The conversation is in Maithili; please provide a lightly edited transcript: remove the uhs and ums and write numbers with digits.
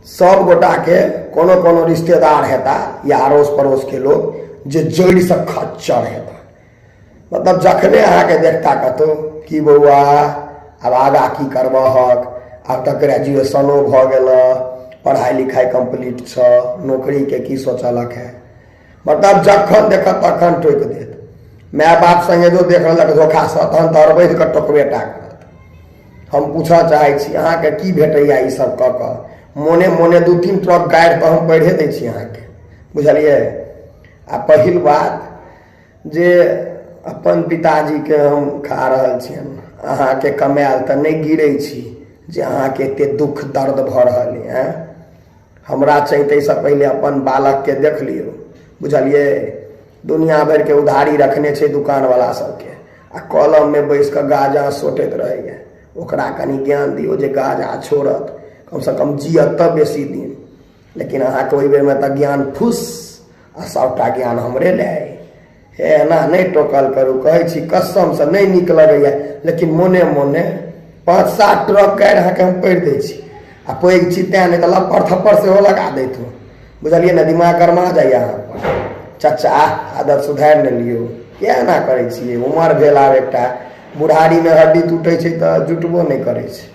सब गोटा के कोनो कोनो रिश्तेदार हेता या अड़ोस पड़ोस के लोग जे जड़ से खच्चर हेता। मतलब जखने अहाँके देखता कतौ कि बौआ अब आगा की करबहक, आब तक ग्रेजुएशनो भ गेल, पढ़ाई लिखाई कंप्लीट छ, नौकरी के की सोचलक है, मतलब जखन देखत तखन टोक देत। माय बाप संगे जो देख लेलक धोखा से तहन तो अरबैध के टोकबेटा करत। हम पूछऽ चाहै छी अहाँके की भेटैया ई सब कऽ कऽ? मोने मोने 2-3 ट्रक गाड़ि तो हम पढ़े दै छी अहाँके, बुझलिए। आ पहिल बात जे अपन पिताजी के हम खा रहल छियन, अहाँके कमायल तऽ नहीं गिरै छी जे अहाँके एते दुख दर्द भ रहल है। हमरा चाहिए से पहले अपन बालक के देख लियो, बुझलिए। दुनिया भर के उधारी रखने छे दुकान वाला सबके, आ कलम में बैस के गाजा सोटैत रहैया। ओकरा कनी ज्ञान दियो जे गाजा छोड़त, कम से कम जियत तऽ बेसी दिन। लेकिन अहाँके ओहि बेर में तऽ ज्ञान फुस आ सबटा ज्ञान हमरे ले हे। एना नहीं टोकल करू, कहै छी कसम से नहीं नीक लगैया। लेकिन मोने मोने 5-7 ट्रक गाड़ि अहाँके हम पढ़ि दै छी, आ पैघ छी तें नहीं तऽ लप्पर थप्पर सेहो लगा दैत हो, बुझलिए ने। दिमाग गरमा जाइए अहाँ पर। चाचा आदत सुधार न लियो, क्या एना करै छियै? उमर भेल आब एकटा, बुढ़ारी में हड्डी टूटे छै तऽ जुटबो नहीं करै छै।